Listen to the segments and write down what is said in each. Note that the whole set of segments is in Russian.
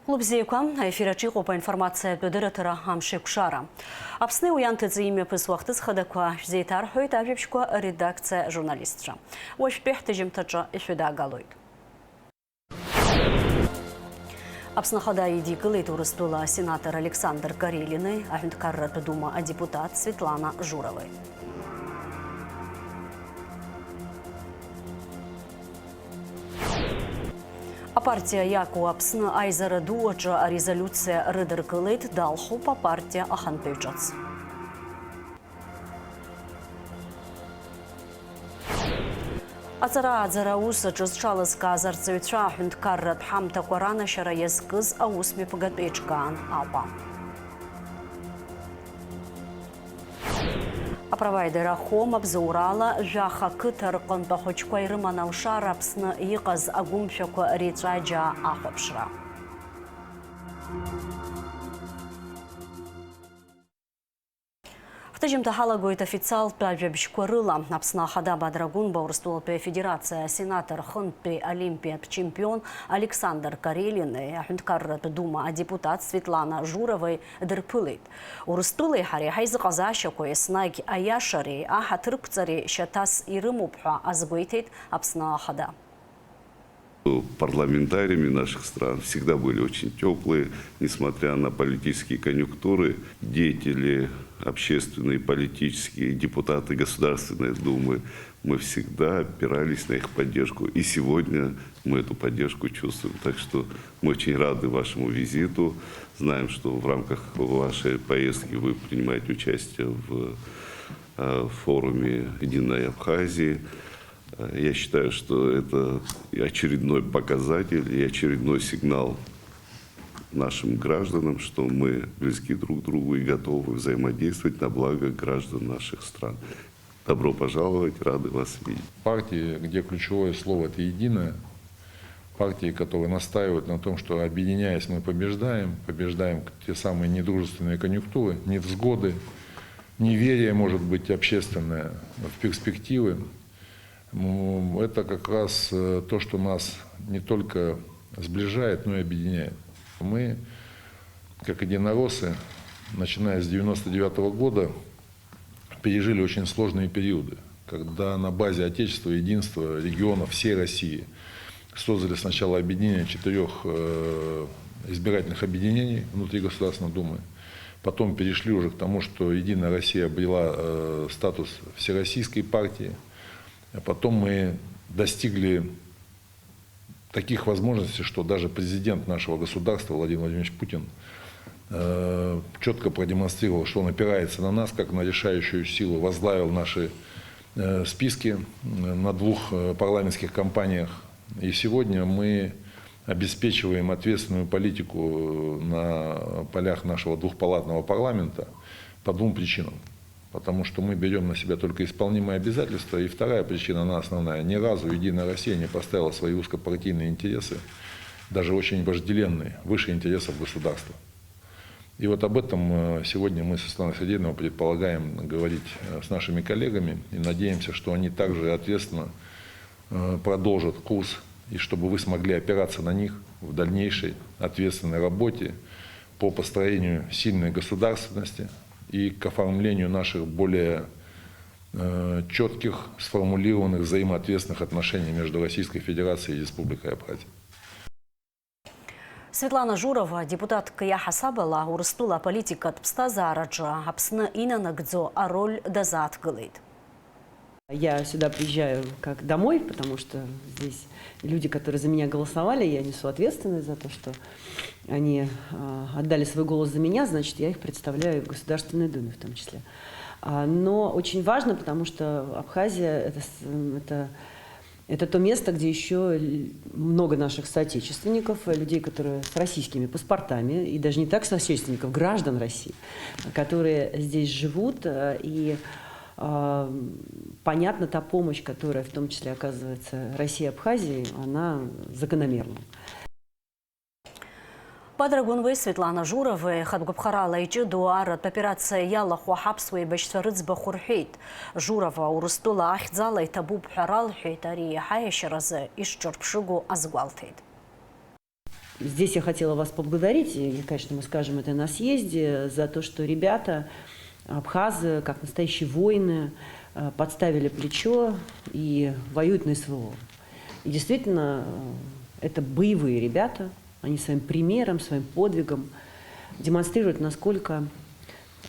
Лубзейкам эфирачи қопа информация бөдірітірі амшек шара. Апсны уянтыдзы имя пыз вақтыз қадаква зейтар хойт авепшко редакция журналистша. Уашпех тежимтача эфида галойд. Апснахада иди кылыт урыстула сенатор Александр Карелины, Ахмедкаррат дума, а депутат Светлана Журовой. А партия яку апсны айзары дуача резолюция рыдыр кылыт далху по партия ахан пейчац. Ацара уса чызчалыз казарцевича Ахмедкаррат хамта корана шара язкыз аусми пагатпечкан апа. А провайдера хом обзаурала жаха кытар конпахочкой рыманаушар апсны иқаз агумшаку рицаджа ахопшра. В тежимта халагует официал пляжебшкорыла. Апсна хада Бадрагун Баурстолпе Федерация сенатор Хунпе Олимпия чемпион Александр Карелин и Ахмедкаррат дума, а депутат Светлана Журовой дырпылит. Урстулы хари хайзы казашаку эснайки аяшари, а хатыркцари шатас ирымупха азгуйтет апсна хада. Парламентариями наших стран всегда были очень теплые, несмотря на политические конъюнктуры. Деятели общественные, политические, депутаты Государственной Думы, мы всегда опирались на их поддержку. И сегодня мы эту поддержку чувствуем. Так что мы очень рады вашему визиту. Знаем, что в рамках вашей поездки вы принимаете участие в форуме «Единой Абхазии». Я считаю, что это очередной показатель и очередной сигнал нашим гражданам, что мы близки друг к другу и готовы взаимодействовать на благо граждан наших стран. Добро пожаловать, рады вас видеть. Партии, где ключевое слово – это «единое», партии, которые настаивают на том, что объединяясь мы побеждаем те самые недружественные конъюнктуры, невзгоды, неверие, может быть, общественное в перспективы. Это как раз то, что нас не только сближает, но и объединяет. Мы, как единороссы, начиная с 1999 года, пережили очень сложные периоды, когда на базе Отечества, единства, регионов всей России создали сначала объединение 4 избирательных объединений внутри Государственной Думы. Потом перешли уже к тому, что Единая Россия обрела статус всероссийской партии. А потом мы достигли таких возможностей, что даже президент нашего государства Владимир Владимирович Путин четко продемонстрировал, что он опирается на нас, как на решающую силу, возглавил наши списки на 2 парламентских кампаниях. И сегодня мы обеспечиваем ответственную политику на полях нашего двухпалатного парламента по 2 причинам. Потому что мы берем на себя только исполнимые обязательства. И вторая причина, она основная. Ни разу Единая Россия не поставила свои узкопартийные интересы, даже очень вожделенные, выше интересов государства. И вот об этом сегодня мы со Светланой Сергеевной предполагаем говорить с нашими коллегами. И надеемся, что они также ответственно продолжат курс, и чтобы вы смогли опираться на них в дальнейшей ответственной работе по построению сильной государственности и к оформлению наших более четких, сформулированных взаимоответственных отношений между Российской Федерацией и Республикой Абхазия. Светлана Журова, депутат Кая Хасабала, урыстула политика Тпстазараджа, апсны инанагдзо, а роль дазат гылыт. Я сюда приезжаю как домой, потому что здесь люди, которые за меня голосовали, я несу ответственность за то, что они отдали свой голос за меня, значит, я их представляю в Государственной Думе в том числе. Но очень важно, потому что Абхазия это то место, где еще много наших соотечественников, людей, которые с российскими паспортами, и даже не так соотечественников, граждан России, которые здесь живут, и понятно, та помощь, которая в том числе оказывается России и Абхазии, она закономерна. Бадрагунвы Светлана Журовы хадгубхарала ичи дуарат операция яла хуахапсвы бешсарыц бахурхейт. Журова урустула ахзала и табуб харал хейтари хайшеразы ишчорпшигу азгвалтейт. Здесь я хотела вас поблагодарить, и, конечно, мы скажем это на съезде, за то, что ребята, абхазы, как настоящие воины, подставили плечо и воюют на СВО. И действительно, это боевые ребята, они своим примером, своим подвигом демонстрируют, насколько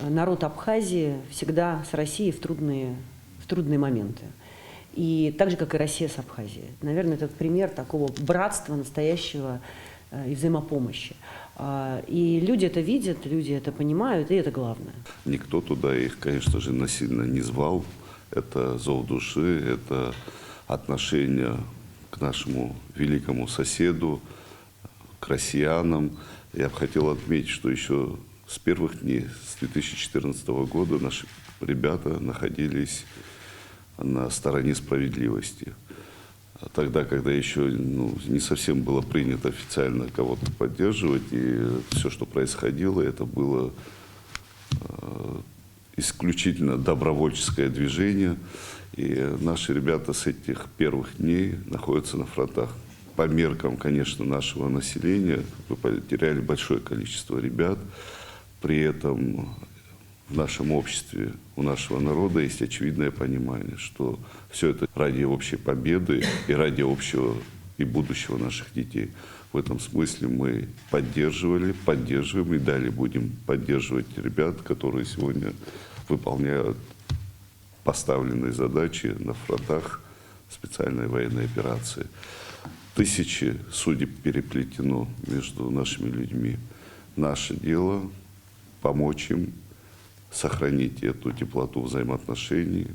народ Абхазии всегда с Россией в трудные моменты. И так же, как и Россия с Абхазией. Наверное, это пример такого братства настоящего и взаимопомощи. И люди это видят, люди это понимают, и это главное. Никто туда их, конечно же, насильно не звал. Это зов души, это отношение к нашему великому соседу, к россиянам. Я бы хотел отметить, что еще с первых дней, с 2014 года, наши ребята находились на стороне справедливости. Тогда, когда еще не совсем было принято официально кого-то поддерживать, и все, что происходило, это было исключительно добровольческое движение. И наши ребята с этих первых дней находятся на фронтах. По меркам, конечно, нашего населения, мы потеряли большое количество ребят. При этом в нашем обществе, у нашего народа есть очевидное понимание, что все это ради общей победы и ради общего и будущего наших детей. В этом смысле мы поддерживали, поддерживаем и далее будем поддерживать ребят, которые сегодня выполняют поставленные задачи на фронтах специальной военной операции. Тысячи судеб переплетено между нашими людьми. Наше дело помочь им сохранить эту теплоту взаимоотношений,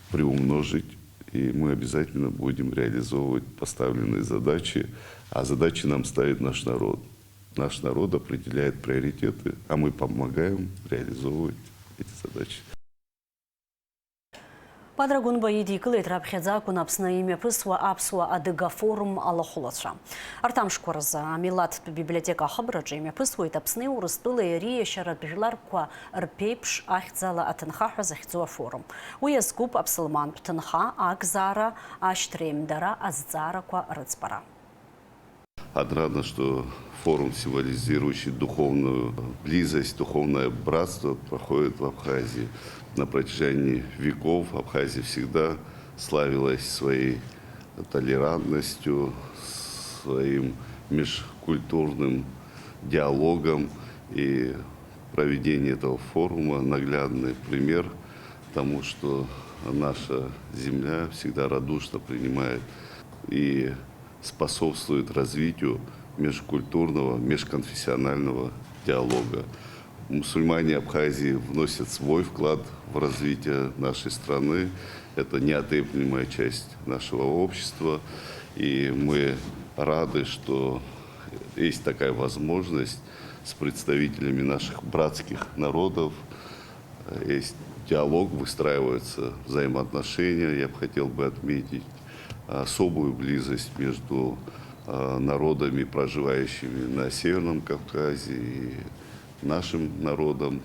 приумножить, и мы обязательно будем реализовывать поставленные задачи, а задачи нам ставит наш народ. Наш народ определяет приоритеты, а мы помогаем реализовывать эти задачи. Падрагун байди кылет рабхедза кунапсна имя пысва апсва адыга форум аллахулатша. Артам шкорза милат библиотека хабраджи имя пысва этапсны урыстылы рия шарат бижларква рпейпш ахтзала атынха захтзуа форум. Уязкуб апсалман птынха акзара аштремдара аззара ква рыцпара. Отрадно, что форум, символизирующий духовную близость, духовное братство, проходит в Абхазии. На протяжении веков Абхазия всегда славилась своей толерантностью, своим межкультурным диалогом. И проведение этого форума – наглядный пример тому, что наша земля всегда радушно принимает и способствует развитию межкультурного, межконфессионального диалога. Мусульмане Абхазии вносят свой вклад в развитие нашей страны. Это неотъемлемая часть нашего общества. И мы рады, что есть такая возможность с представителями наших братских народов. Есть диалог, выстраиваются взаимоотношения. Я бы хотел отметить особую близость между народами, проживающими на Северном Кавказе, и нашим народом.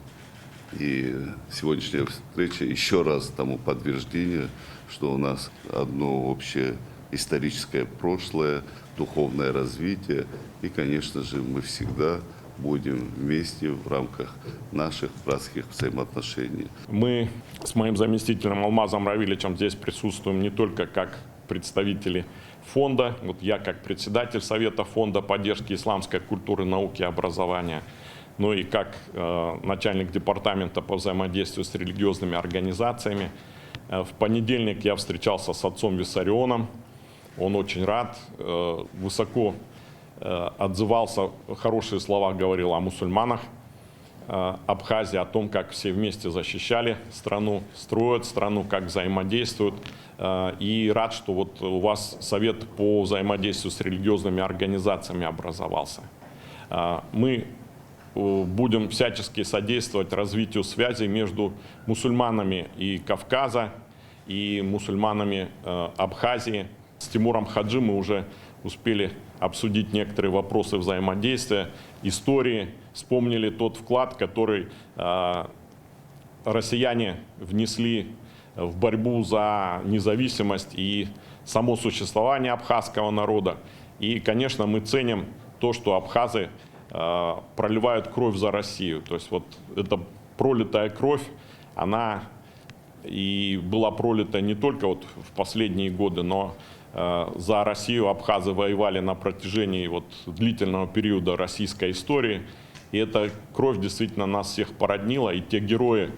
И сегодняшняя встреча еще раз тому подтверждение, что у нас одно общее историческое прошлое, духовное развитие. И, конечно же, мы всегда будем вместе в рамках наших братских взаимоотношений. Мы с моим заместителем Алмазом Равилевичем здесь присутствуем не только как представители фонда, вот я как председатель Совета фонда поддержки исламской культуры, науки и образования, но и как начальник департамента по взаимодействию с религиозными организациями. В понедельник я встречался с отцом Виссарионом, он очень рад, высоко отзывался, хорошие слова говорил о мусульманах Абхазии, о том, как все вместе защищали страну, строят страну, как взаимодействуют. И рад, что вот у вас совет по взаимодействию с религиозными организациями образовался. Мы будем всячески содействовать развитию связи между мусульманами и Кавказа, и мусульманами Абхазии. С Тимуром Хаджи мы уже успели обсудить некоторые вопросы взаимодействия, истории, вспомнили тот вклад, который россияне внесли в борьбу за независимость и само существование абхазского народа. И, конечно, мы ценим то, что абхазы проливают кровь за Россию. То есть вот эта пролитая кровь, она и была пролита не только вот в последние годы, но за Россию абхазы воевали на протяжении вот длительного периода российской истории. И эта кровь действительно нас всех породнила. И те герои,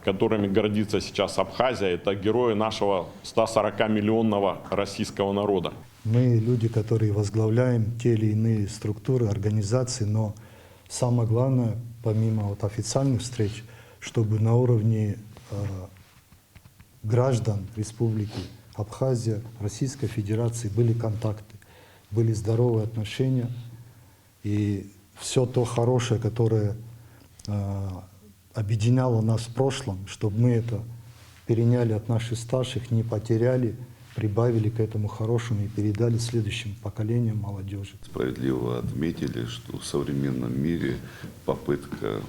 которыми гордится сейчас Абхазия, это герои нашего 140-миллионного российского народа. Мы люди, которые возглавляем те или иные структуры, организации, но самое главное, помимо вот официальных встреч, чтобы на уровне граждан Республики Абхазия, Российской Федерации были контакты, были здоровые отношения, и все то хорошее, которое объединяло нас в прошлом, чтобы мы это переняли от наших старших, не потеряли, прибавили к этому хорошему и передали следующим поколениям молодежи. Справедливо отметили, что в современном мире попытка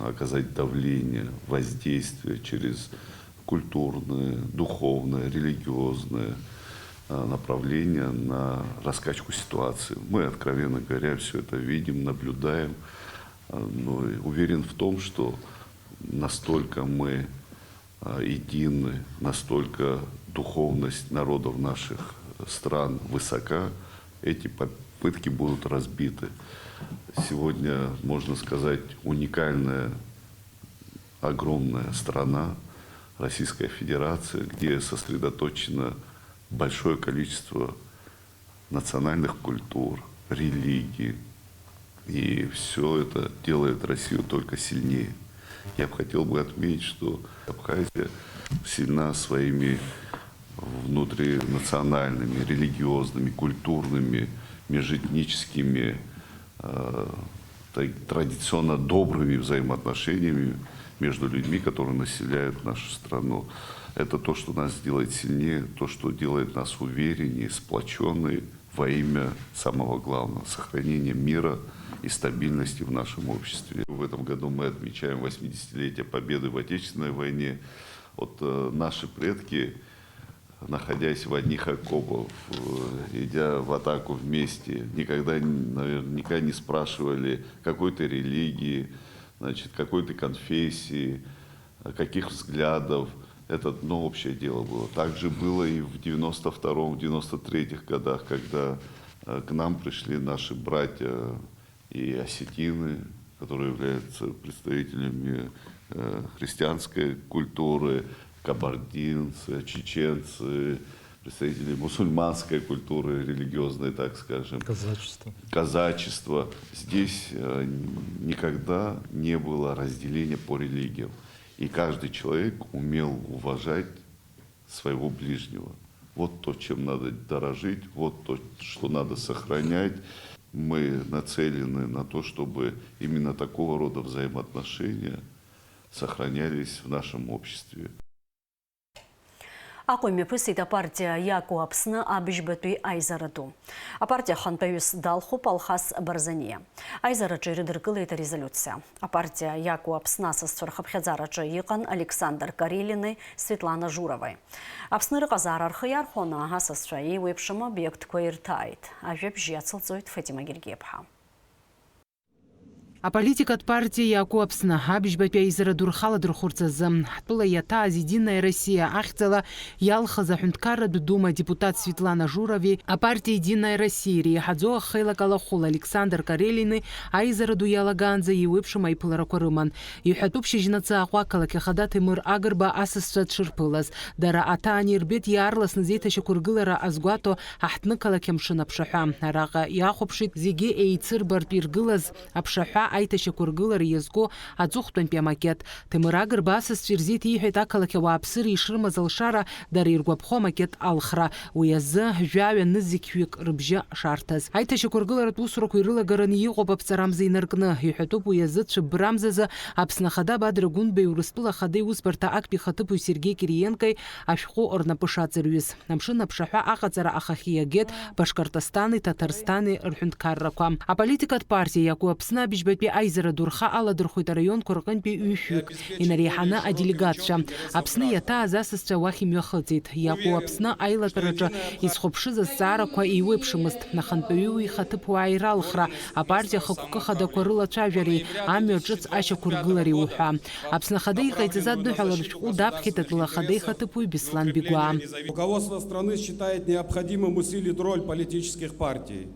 оказать давление, воздействие через культурное, духовное, религиозное направление на раскачку ситуации. Мы, откровенно говоря, все это видим, наблюдаем, но уверен в том, что настолько мы едины, настолько духовность народов наших стран высока, эти попытки будут разбиты. Сегодня, можно сказать, уникальная, огромная страна, Российская Федерация, где сосредоточено большое количество национальных культур, религий. И все это делает Россию только сильнее. Я бы хотел отметить, что Абхазия сильна своими внутринациональными, религиозными, культурными, межэтническими, традиционно добрыми взаимоотношениями между людьми, которые населяют нашу страну. Это то, что нас делает сильнее, то, что делает нас увереннее, сплоченнее во имя самого главного – сохранения мира и стабильности в нашем обществе. В этом году мы отмечаем 80-летие победы в Отечественной войне. Вот наши предки, находясь в одних окопах, идя в атаку вместе, никогда наверняка не спрашивали какой-то религии, значит, какой-то конфессии, каких взглядов. Это одно общее дело было. Также было и в 92-м, 93-х годах, когда к нам пришли наши братья и осетины, которые являются представителями христианской культуры, кабардинцы, чеченцы, представители мусульманской культуры, религиозной, так скажем. Казачество. Казачество. Здесь никогда не было разделения по религиям. И каждый человек умел уважать своего ближнего. Вот то, чем надо дорожить, вот то, что надо сохранять. Мы нацелены на то, чтобы именно такого рода взаимоотношения сохранялись в нашем обществе. Акойме пысыта партия Яку Апсны абижбетуй Айзараду. А партия Ханпаюс Далху Палхас Барзания. Айзараджи редеркыла это резолюция. А партия Яку Апсна состверхабхедзараджи Якан Александр Карелины Светлана Журовой. Апсны рыказар архияр хона гасасчаи вебшим объект кваиртайт. А жебжи ацелцойт Фатима Гильгепха. А политика от партии Яку Апсны абижбетуй Айзараду рхала дурхурцазым. Тула ята Единая Россия ахцела ялха захунткара дума депутат Светлана Журови, а партия Единая Россия рихадзо хейла калахула Александр Карелины Айзараду ялаганза и вебшим айпыларакорыман. Юхатупши жнаца аквакала кехадаты мыр агрба асысчат шырпылаз. Дара атани рбет ярлас назейта шекургылара азгуато ахтны калакемшин апшаха. Рага яхупшит зиге эйцир барпиргылаз апшаха айта шекургылар езго адзухтон пиамакет. Тымырагыр басыс ферзит ихета калакева апсыр ишырмазал шара дариргуапхо макет алхра. Уязы жуавя нызиквик рыбжа шартаз. Айта шекургылар тусрук уйрылагарын иғоп апсарамзы инаргны. Юхатуп уязы чыбрамзазы апснахада бадрагун бейурыстыла хады успарта акпи хатыпу Сергей Кириенкой ашху орнапышацырвиз. Намшын апшаха ахацара ахахиягет Башкортостаны, Татарстаны рхунткарракам. А политика от партии Яку Апсны бижбет абыжьбапи айзара дурха аладырхуит арайон куркынпи ҩышәҩык инариханы аделегатцәа. Аԥсны иаҭааз асасцәа уахь имҩахыҵит. Иаку Аԥсны аилатәараҿы изхәаԥшыз азҵаарақәа еиуеиԥшымызт. Нахантәаҩу ихаҭыԥуаа иралхра, апартиа хықәкы хадақәа рылацәажәареи, амҩа ҿыц ашьақәыргылареи уҳәа. Аԥсны ахада иҟаиҵаз адныҳәаларатә шәҟәы даԥхьеит атәыла ахада ихаҭыԥуаҩ Беслан Бигуа. Руководство страны считает необходимым усилить роль политических партий,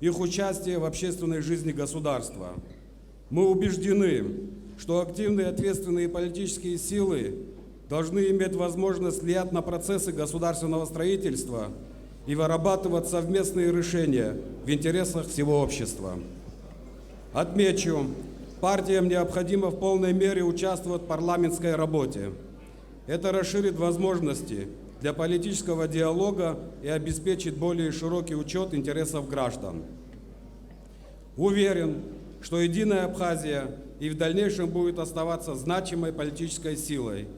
их участие в общественной жизни государства. Мы убеждены, что активные ответственные политические силы должны иметь возможность влиять на процессы государственного строительства и вырабатывать совместные решения в интересах всего общества. Отмечу, партиям необходимо в полной мере участвовать в парламентской работе. Это расширит возможности для политического диалога и обеспечит более широкий учет интересов граждан. Уверен, что «Единая Абхазия» и в дальнейшем будет оставаться значимой политической силой,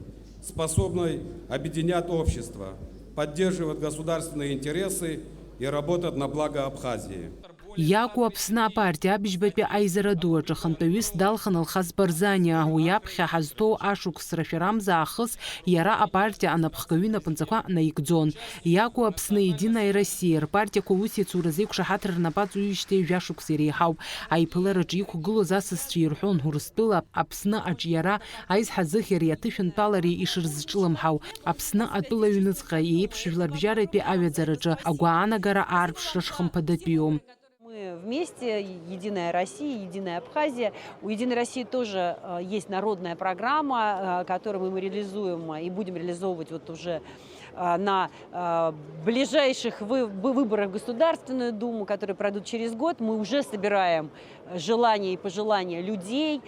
способной объединять общество, поддерживать государственные интересы и работать на благо Абхазии. Иаку Аԥсны апартиа абыжьбатәи аизара ду аҿы хантәаҩыс далхан Алхас Барзаниа. Уи аԥхьа ҳазҭоу ашықәсра шәарамза аахыс иара апартиа анапхгаҩы инапынҵақәа наикӡон. Иаку Аԥсны Единая Россия рпартиақәа ус иацуразы еиқәшаҳаҭра рнапаҵуижьҭеи жәашықәса иреиҳауп. Аиԥылараҿы иқәгылоз асасцәа ирҳәон Урыстәыла Аԥсны аҿы иара аизҳазыӷьареи аҭышәынтәалареи ишырзҿлымҳау. Аԥсны атәыла аҩныҵҟа еиԥш жәларбжьаратәи аҩаӡараҿы агәаанагара аарԥшра шхымԥадатәиу. Мы вместе, Единая Россия, Единая Абхазия. У Единой России тоже есть народная программа, которую мы реализуем и будем реализовывать вот уже на ближайших выборах в Государственную Думу, которые пройдут через год. Мы уже собираем желания и пожелания людей.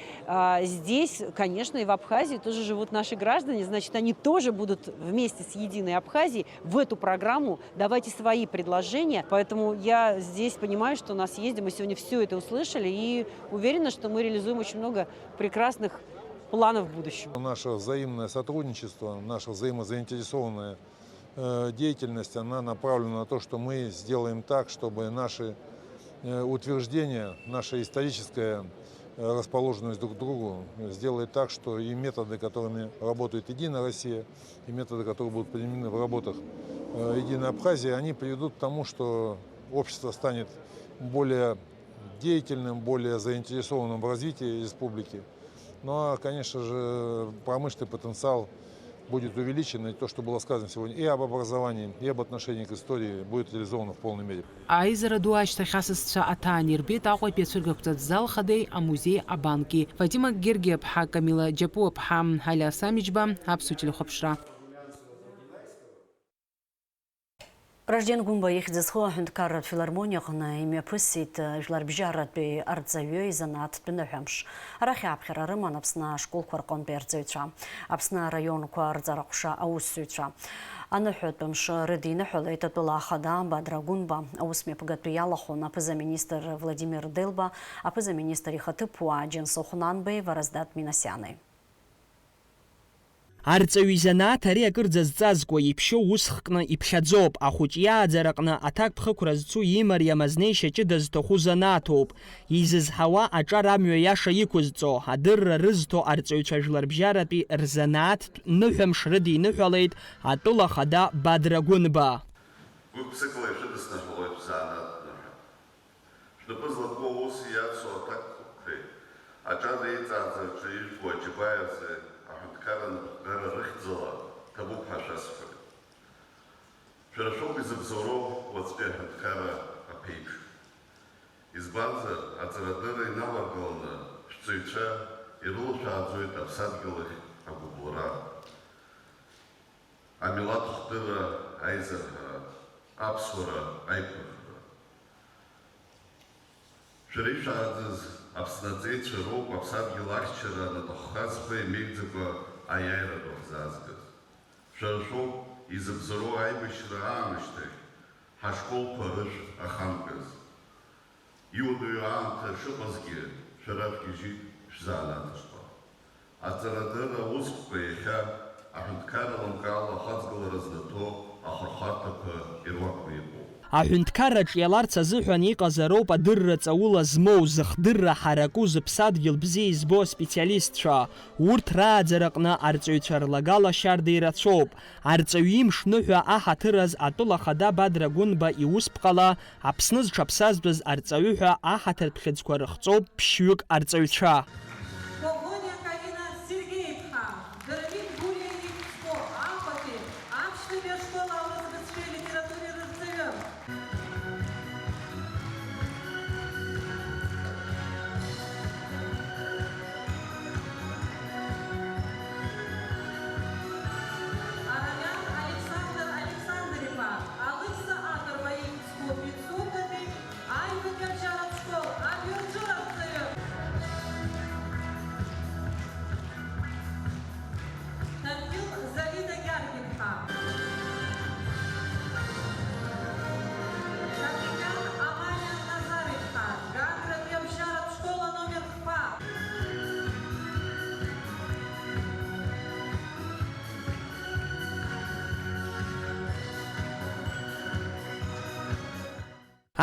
Здесь, конечно, и в Абхазии тоже живут наши граждане, значит, они тоже будут вместе с Единой Абхазией в эту программу давать и свои предложения. Поэтому я здесь понимаю, что у нас есть, мы сегодня все это услышали и уверена, что мы реализуем очень много прекрасных планов в будущем. Наше взаимное сотрудничество, наша взаимозаинтересованная деятельность, она направлена на то, что мы сделаем так, чтобы наши утверждения, наша историческая расположенность друг к другу сделает так, что и методы, которыми работает Единая Россия, и методы, которые будут применены в работах Единой Абхазии, они приведут к тому, что общество станет более деятельным, более заинтересованным в развитии республики. Ну а, конечно же, промышленный потенциал будет увеличен, и то, что было сказано сегодня и об образовании, и об отношении к истории, будет реализовано в полной мере. Аизара ду ашьҭахь асасцәа аҭаан ирбеит Аҟәатәи ацәыргақәҵа ҭзал хадеи амузеи абанки. Фатима Гергиаԥҳа, Камила Џьапуаԥҳа, Ҳалиа Самиџьба, Аԥсуа телехәаԥшра. Рожден гумба ихьӡызхо аҳәынҭқарратә филармониаҟны имҩаԥысит жәларбжьаратәи арҵаҩы изанааҭтәи ныҳәамш. Арахь аԥхьара рыман Аԥсны ашколқәа рҟынтәи арҵаҩцәа, Аԥсны араионқәа рҵараҟәша аусзуҩцәа. Аныҳәатәы мш рыдиныҳәалеит атәыла ахада Бадра Гунба, аусмҩаԥгатәы иалахәын аԥыза-министр Владимир Делба, аԥыза-министр ихаҭыԥуаа Џьансыхә Нанбеи, Вараздат Минасиани. Арҵаҩ изанааҭ ари акырӡа зҵазкуа иԥшьоу ус хкны иԥхьаӡоуп. Ахәыҷ иааӡараҟны аҭак ԥхықәра зцу имариам азнеишьа ҷыда зҭаху занааҭоуп. Изызҳауа аҿар амҩа иаша иқәызҵо, адырра рызҭо арҵаҩцәа жәларбжьаратәи рзанааҭтә ныҳәамш рыдиныҳәалеит атәыла ахада Бадра Гәынба. Шәара изыбзоуроу уаҵәтәи аҳәынҭқарра аԥеиԥш. Избанзар, аҵарадырра иналаргаланы шәҵаҩцәа ирылшәааӡоит аԥсадгьыл ахь агәыблра, амилаҭ хдырра аизарҳара, аԥсуара аиқәырхара. Шәара ишәааӡаз Аԥсны аҵеицәа роуп аԥсадгьыл ахьчара анаҭаххазқәа имеигӡакәа аиааира ду ҳзаазгаз. Шәара шәоуп изыбзоуроу аибашьра аамышьҭахь ҳашколқәа рышә ахамкыз. Иуадаҩу аамҭа шыҟазгьы шәара шәгьежьит шәзаанааҭышҟа. Аҵарадырра аусқәа иахьа аҳәынҭқарра аламкаала ахаҵгылара знаҭо ахырхарҭақәа ируакны иҟоуп. Аҳәынҭқарраҿ иаларц азыҳәан иҟазароуп адырра ҵаула змоу, зыхдырра ҳараку, зыԥсадгьыл бзиа избо аспециалистцәа. Урҭ рааӡараҟны арҵаҩцәа рлагала шьарда ирацәоуп. Арҵаҩ имш ныҳәа аҳаҭыраз атәыла хада Бадра Гәынба иусԥҟала Аԥсны зҽаԥсазтәыз арҵаҩы ҳәа аҳаҭыртә хьыӡқәа рыхҵоуп ԥшьҩык арҵаҩцәа.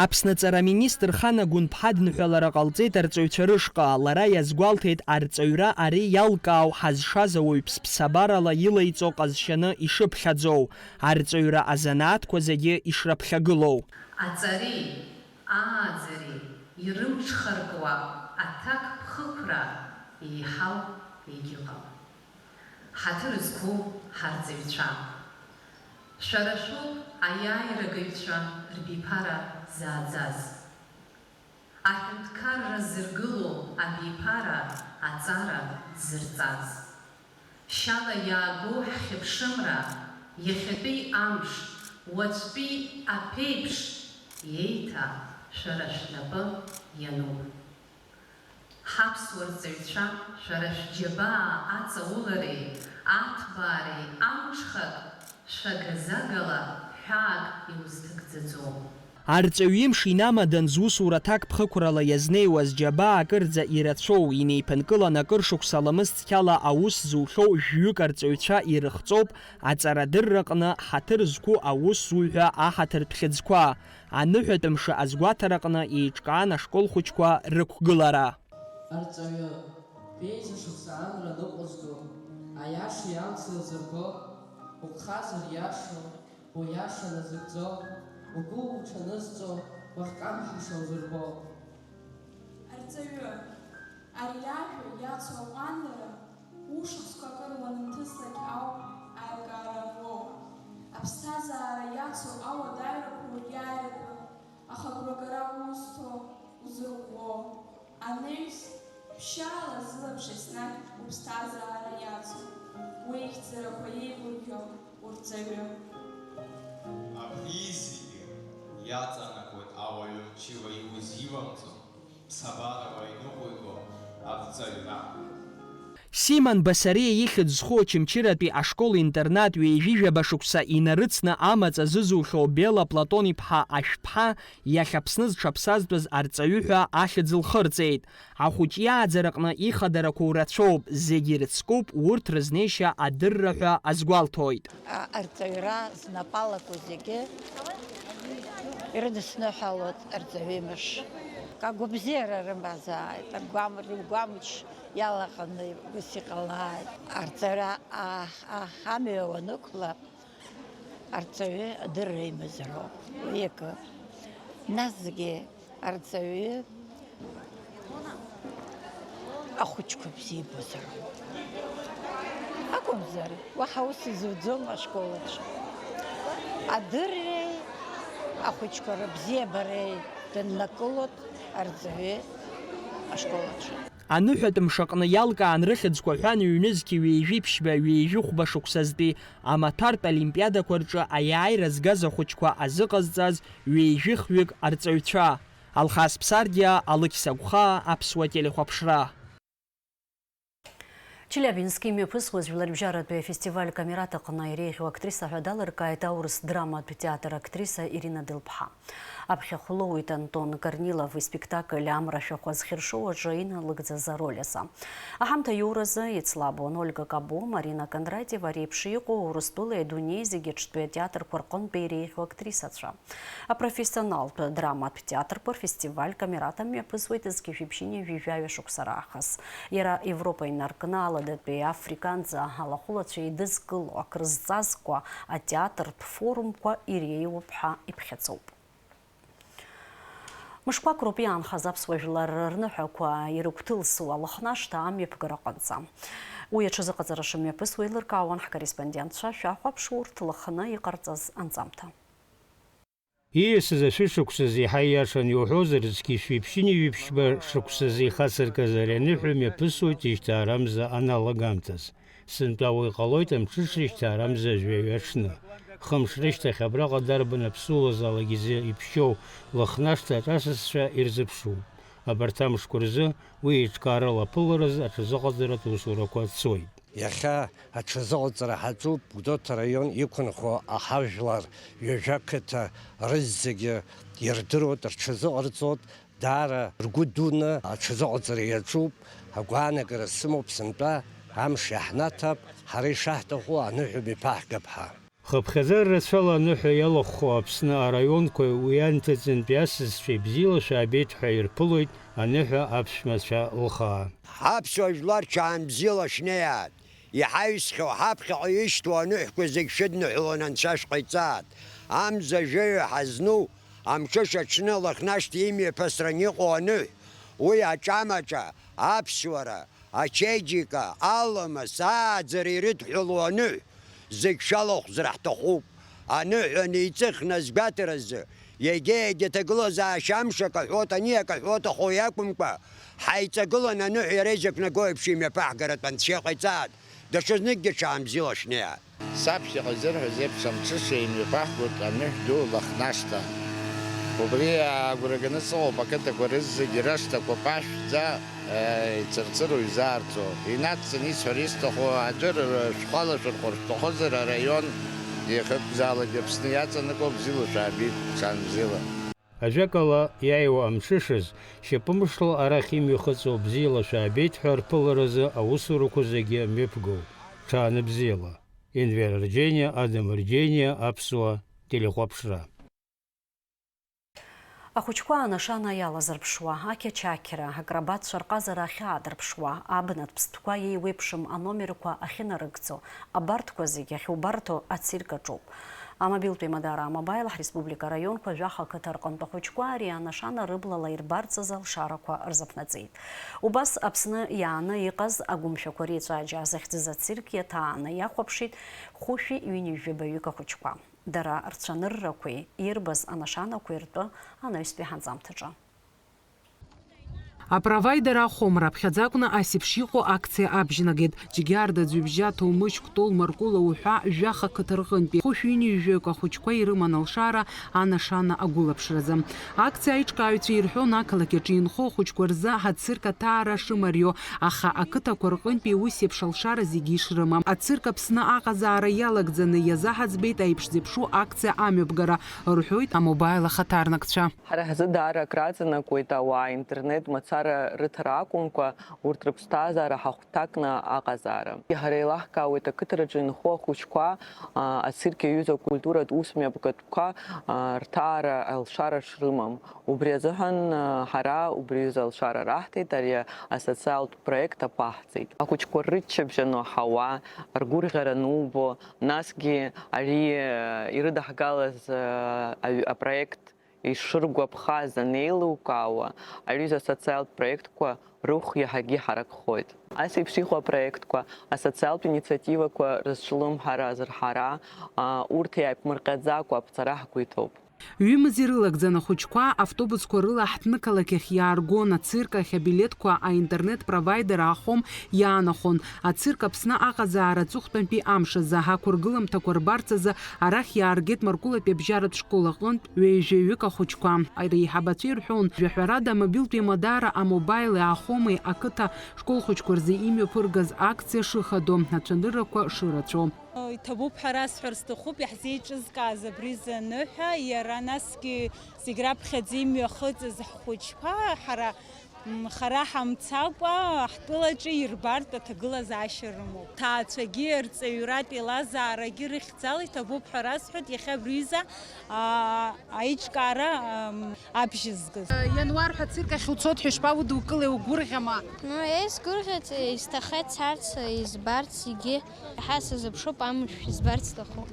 Аԥсныҵара министр Хана Гәынԥҳа дныҳәалара ҟалҵеит арҵаҩцәа рышҟа. Лара иазгәалҭеит арҵаҩра ари иалкаау ҳазшаз ауаҩԥс ԥсабарала илаиҵо ҟазшьаны ишыԥхьаӡоу, арҵаҩра азанааҭқәа зегьы ишраԥхьагылоу. Аҵари, ааӡари ирымҽхаркуа аҭак ԥхықәра еиҳау егьыҟам. Ҳаҭыр зқәу ҳарҵаҩцәа. Шәара шәоуп аиааирагаҩцәа рбиԥара зааӡаз. Аҳәынҭқарра зыргыло абиԥара аҵара дзырҵаз. Шьала иаагоу ҳхьыԥшымра, иахьатәи амш, уаҵәтәи аԥеиԥш иеиҭа шәара шәнапы иануп. Ҳаԥсуа рҵаҩцәа шәара шәџьабаа аҵаулареи, аҭбаареи амҽхак шәагазагала ҳәаак иузҭагӡаӡом. Арҵаҩ имш инамадан зусура аҭак ԥхықәрала иазнеиуаз џьабаа акырӡа ирацәоу, инеиԥынкылан акыр шықәса ламыс цқьала аус зухьоу жәҩык арҵаҩцәа ирыхҵоуп аҵарадырраҟны ҳаҭыр зқәу аусзуҩҳәа аҳаҭыртә хьыӡқәа. Аныҳәатә мшы азгәаҭараҟны еиҿкаан ашкол хәыҷқәа рықәгылара. Арҵаҩы беиӷьу шықәса амра ныҟәызго, аиаша иамца зырго, угхазар иашо, уиаша назыгӡо, угәы уҽанызҵо, уахькамҳаша узырбо. Арҵаҩы, ари ажәа иацу аҟәандара, ушықәсқәа акыр уанынҭыслак ауп аилкаара рлоу. Аԥсҭазаара иацу ауадаҩрақәа уриааиртәы, аха агәрагара узҭо, узырӷәӷәо. Анеҩс, ԥшьаала зылаԥш еснагь уԥсҭазаара иацу, уеихьӡарақәа еигәырӷьо урҵаҩы. Абри зегьы иаҵанакуеит ауаҩы мчыла иузивамҵо, ԥсабарала иныҟәиго арҵаҩра. Симон Басариа ихьӡ зху Очамчыратәи ашкол-интернат ҩеижәижәаба шықәса инарыцны амаҵ азызухьоу Бела Платон-иԥҳа Ашәԥҳа иахь Аԥсны зҽаԥсазтәыз арҵаҩы ҳәа ахьӡ лхырҵеит. Ахәыҷ иааӡараҟны ихадарақәа рацәоуп, зегьы ирыцкуп урҭ рызнеишьа адырра ҳәа азгәалҭоит. Арҵаҩра знапалақәа зегьы ирыдысныҳәалоит арҵаҩымш. Агәабзиара рымазааит, агәамч иалаҟаны ус иҟалааит. Арҵаҩра амҩа уанықәла, арҵаҩы адырра имазароуп. Уи акы. Насгьы арҵаҩы ахәыҷқәа бзиа ибозароуп. Акәымзар, уаҳа ус изуӡом ашколаҿ. Адырреи ахәыҷқәа рыбзиабареи дыннакылоит арҵаҩы ашколаҿ. Аныҳәатә мшаҟны иалкаан рыхьӡқәа ҳәан ҩнызқьи ҩеижәи-ԥшьба, ҩеижәи-хәба шықәсазтәи амаҭәартә олимпиадақәа рҿы аиааира згаз ахәыҷқәа азыҟазҵаз ҩеижәи-хҩык арҵаҩцәа. Алхас Ԥсардиа, Алықь Сагәхаа, Аԥсуа телехәаԥшра. Челябинский мҩаԥысуаз жәларбжьаратәи афестиваль камераҭаҟны иреиӷьу актриса ҳәа далыркааит аурыс драматә театр актриса Ирина Дылԥҳа. Аԥхьахәлоуит Антон Корнилов спектакль Амра шәахәа зхьыршоу аҿы иналыгӡаз ароль-аса. Аҳамҭа иоуразы ицлабон Ольга Кабо, Марина Кондратьева реиԥш иҟоу Урыстәылеи адунеи зегьы ҿтәи атеатрқәа рҟынтәи иреиӷьу актрисацәа. Апрофессионалтә драматә театрқәа рфестиваль камерата мҩаԥысуеит зқьышәиԥшьыни жәижәаҩа шықәса раахыс. Иара Европа инаркны аладатәи африканӡа алахәылацәа идызкыло акрызҵазкуа атеатртә форумқәа иреиуоуп ҳәа иԥхьаӡоуп. Мышқәак роуп иаанхаз аԥсуа жәлар рныҳәақәа ирыгәҭылсуа Лыхнашҭа амҩаԥгара аҟынӡа. Уи аҽазыҟаҵара шымҩаԥысуа еилыркаауан ҳкорреспондентцәа шәахәаԥш урҭ Лыхны иҟарҵаз анҵамҭа. Ииасыз ашәышықәсаз иаҳа ииашан иуҳәозар, зқьышәиԥшьыни ҩыԥшьба шықәсаз ихацыркыз ари аныҳәа мҩаԥысуеит ишьҭаарамза аналагамҭаз. Сынтәа уи ҟалоит амҽыша ишьҭаарамза ажәаҩа аҽны. Хымш рышьҭахь абраҟа дарбан аԥсуалазаалак изы иԥшьоу Лыхнашҭа аҿасызшәа ирзыԥшуп. Абарҭ амшқәа рзы уи еиҿкаарала аԥылараз аҽазыҟаҵаратә усурақәа цоит. Иахьа аҽазыҟаҵара ҳаҿуп Гәдоуҭа раион иқәынхо аҳажәлар ҩажәа қыҭа рызегьы ирдыруеит, рҽазыҟарҵоит, даара ргәы дуны аҽазыҟаҵара иаҿуп. Агәаанагара сымоуп сынтәа амш иаҳнаҭап, ҳара ишаҳҭаху аныҳәа миԥаҳгап ҳәа. Хыԥхьаӡара рацәала аныҳәа иалахәхо Аԥсны араионқәа уи анҭыҵынтәи асызцәа ибзиала шәаабеит ҳәа ирԥылоит аныҳәа аԥшәмацәа лхаа. Ҳаԥсуа жәлар ҽаанбзиала шәнеиаат. Иҳаҩсхьоу ҳаԥхьаҟа ишьҭоу аныҳәқәа зегь шәыдныҳәалон Анцәа шәҟаиҵаат. Амза жәаҩа ҳазну амҽыш аҽны Лыхнашҭа имҩаԥысран иҟоу аныҳә, уи аҿамаҿа аԥсуара, ачеиџьика, аламыс, ааӡара ирыдҳәалоу аныҳә зегь шәалахәзар ҳҭахуп. Аныҳәа неиҵыхны азгәаҭаразы егьа ҭагылазаашьа амшак аҳәот, ани акаҳәо аҭаху иакәымкәа, ҳаиҵагылан аныҳәа иара изакәнагоу еиԥш имҩаԥаҳгаратә Анцәа иҟаиҵаат, даҽазныкгьы ҽаанбзиала шәнеиаат. Саԥхьаҟа изырҳәоз еиԥш амҽыша имҩаԥаҳгоит аныҳә ду Лыхнашҭа. Убри агәра ганы сыҟоуп ақыҭақәа рызегьы рышҭақәа ԥашәӡа ицырцыруа изаарцо. Инацҵаны исҳәара исҭаху аӡәыр шәхәалашәырхәыр шәҭахозар араион иахьықәзаалак Аԥсны иаҵанакуа бзиала шәаабеит, ҽаанбзиала. Ажәакала иааиуа амҽышаз шьапымшла арахь имҩахыҵуа бзиала шәаабеит ҳәа рԥыларазы аусурақәа зегьы мҩаԥгоуп, ҽаанбзиала. Енвер Рџьениа, Адам Рџьениа, Аԥсуа телехәаԥшра. Ахәыҷқәа анашана иалазырԥшуа, ақьачақьра, акрабатцәа рҟазара ахьаадырԥшуа, абнатә ԥстәқәа еиуеиԥшым аномерқәа ахьынарыгӡо, абарҭқәа зегьы ахьубарҭо ацирк аҿоуп. Амобилтәи Мадара амобайл ҳреспублика раионқәа жәаха ақыҭа рҟынтә ахәыҷқәа ари анашана рыблала ирбарҵаз алшарақәа рзаԥнаҵеит. Убас Аԥсны иааны иҟаз агәымшәақәа реиҵәаџьаа захьӡыз ацирк иаҭааны иахәаԥшит хәышәи ҩынҩажәабаҩык ахәыҷқәа. Дара рцәаныррақәеи ирбаз анашанақәеи ртәы анаҩстәи ҳанҵамҭаҿы. Апровайдер ахомра аԥхьаӡакәны асеиԥш иҟоу акциа абжьнагеит. Џьгьарда Ӡҩыбжьа Ҭоумыч Кәтол Маркула уҳәа жәаха ақыҭа рҟынтәи хәышәҩынҩажәаҩык ахәыҷқәа ирыман алшара анашана агәылаԥшразы. Акциа аиҿкааҩцәа ирҳәон ақалақь аҿы инхо ахәыҷқәа рзы ҳацирк аҭаара шымарио, аха ақыҭақәа рҟынтәи ус еиԥш алшара зегьы ишрымам. Ацирк Аԥсны аҟазаара иалагӡаны иазаҳаӡбеит аиԥш зеиԥшу акциа амҩаԥгара, рҳәоит амобайл ахаҭарнакцәа. Ҳара ҳзы даара акраҵанакуеит ауаа интернет мацара рыҭара акәымкәа урҭ рыԥсҭазаара ҳахәҭакны аҟазаара. Ҳара еилаҳкаауеит ақыҭараҿы инхо ахәыҷқәа ацирк иаҩыз акультуратә ус мҩаԥгатәқәа рҭаара алшара шрымам. Убри азыҳәан ҳара убри азы алшара раҳҭеит, ари асоциалтә проект аԥаҳҵеит. Ахәыҷқәа рыччабжьано ҳауа, ргәырӷьара нубо, насгьы ари ирыдаҳгалаз апроект ишыргәаԥхаз анеилукаауа, аҩыза асоциалтә проектқәа рухә иаҳагьы ҳаракхоит. Ас еиԥш иҟоу апроектқәа, асоциалтә инициативақәа рызҿлымҳара, азырҳара, урҭ иааиԥмырҟьаӡакәа аԥҵара ҳгәы иҭоуп. Ҩымыз ирылагӡаны ахәыҷқәа автобусқәа рыла ҳҭнықалақьахь иааргон, ацирк ахь абилеҭқәа аинтернет провайдер ахом иаанахон. Ацирк Аԥсны аҟазаара аҵыхәтәантәи амшазы ҳақәыргыламҭақәа рбарц азы арахь иааргеит Маркулатәи абжьаратә школ аҟынтә ҩеижәаҩык ахәыҷқәа. Ареиҳабацәа ирҳәон, жәаҳәарада амобилтәи Мадара амобайли ахоми ақыҭа школхәыҷқәа рзы имҩаԥыргаз акциа шыхадо, ацәаныррақәа шырацәо. Иҭабуп ҳәа расҳәар сҭахуп иаҳзеиҿызкааз абри заныҳәа, иара насгьы зегь раԥхьаӡа имҩахыҵыз ҳхәыҷқәа хара ҳамцакәа ҳтәылаҿы ирбартә аҭагылазаашьа рымоуп. Ҭаацәагьы, рҵаҩратә еилазаарагьы рыхьӡала иҭабуп ҳәа расҳәоит иахьа абриҩыза аиҿкаара абжьызгаз. Иануар ҳәа цирк ахь уцот ҳәа ишԥаудукылеи, угәырӷьама? Сгәырӷьац, исҭахеит царц, избарц, егьи иаҳа сазыԥшуп амшә избарц сҭахуп.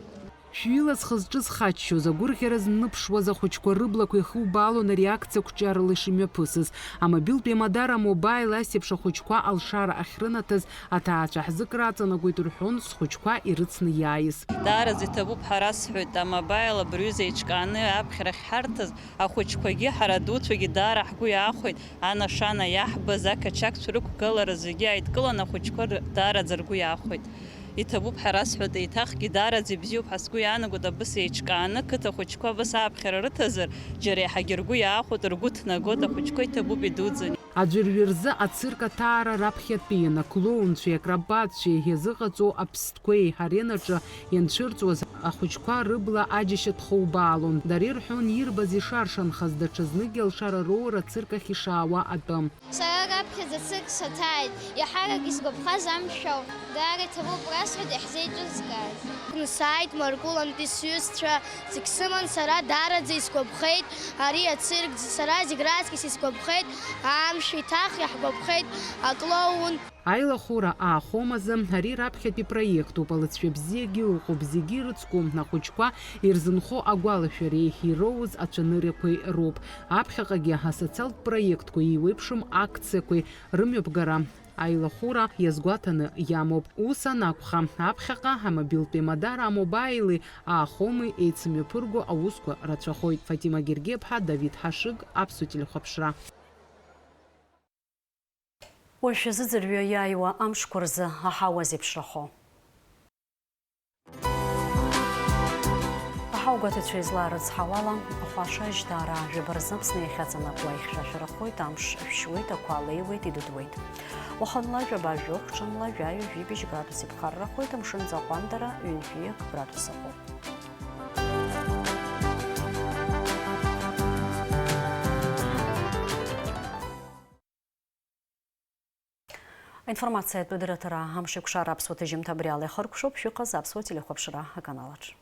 Шәҩыла зхы-зҿы зхаччоз, агәырӷьара зныԥшуаз ахәыҷқәа рыблақәа ихубаалон ареакциақәа ҿиарала ишымҩаԥысыз. Амобилтә еимадара амобаил асеиԥш ахәыҷқәа алшара ахьрынаҭаз аҭаацәа ҳзык раҵанакуеит рҳәон схәыҷқәа ирыцны иааиз. Даараӡа иҭабуп ҳәа расҳәоит, амобаил абриҩыза иҿкааны аԥхьарахь ҳарҭаз ахәыҷқәагьы ҳара адуцәагьы даара ҳгәы иаахәеит, анашана иаҳбаз ақачақцәа рықәгылара зегьы ааидкылан ахәыҷқәа даараӡа ргәы иаахәеит. Иҭабуп ҳәа расҳәоит, еиҭахгьы даараӡа ибзиоуп ҳәа сгәы иаанагоит, абыс еиҿкааны қыҭа ахәыҷқәа абыс аԥхьара рыҭазар, џьара иаҳагьы ргәы иаахәоит, ргәы ҭнагоит, ахәыҷқәа иҭабуп идуӡӡан. Аӡәырҩы рзы ацирк аҭаара раԥхьатәиан аклоунцәеи акрабатцәеи иазыҟаҵоу аԥстәқәеи ҳаренаҿы ианцәырҵуаз ахәыҷқәа рыбла аџьашьатә хубаалон. Дара ирҳәон ирбаз ишаршанхаз, даҽазныкгьы алшара роура ацирк ахь ишаауа атәы. Сара раԥхьаӡа цирк саҭааит, иаҳарак изгәаԥхаз амшәал, даара иҭабуп расҳәоит иаҳзеиҿызкааз. Сааит Маркулантәи сҩызцәа зегь сыман, сара даараӡа исгәаԥхеит, ари ацирк сара зегь раҵкыс исгәаԥхеит, амшә иҭах иаҳгәаԥхеит аклоун. Аилахәыра аахомазы, ари раԥхьатәи проектуп, алыҵшәа бзиагьы ыҟоуп, зегьы ирыцкуп, ахәыҷқәа ирзынхо агәалашәара еиҳа ироуз ацәаныррақәеи роуп. Аԥхьаҟагьы асоциалтә проектқәеи еиуеиԥшым акциақәеи рымҩаԥгара аилахәыра иазгәаҭаны иамоуп. Ус анакәха, аԥхьаҟа амобилтә еимадара амобаили аахоми еицымҩаԥырго аусқәа рацәахоит. Фатима Гергеԥҳа, Давид Ҳашыг, Аԥсуа телехәаԥшра. Уажә зыӡырҩы иааиуа амшқәа рзы аҳауа зеиԥшрахо. Аҳаугәаҭацәа изларыцҳауала ахәашажь даара жәаба рзы Аԥсны иахьаҵанакуа ихьшәашәарахоит, амш шәшьуеит, ақәа леиуеит, идыдуеит. Уахынла жәаба жәохә, ҽынла жәаҩа-жәибжь градус иԥхаррахоит, амшын ҵаҟәандара ҩынтәиак градус ахоуп. Информация от Педератора Амшикшара Аԥсуа ҭыжьымҭ абри ала ихыркәшоуп, шәыҟаз Аԥсуа телехәаԥшра аканалаҿ.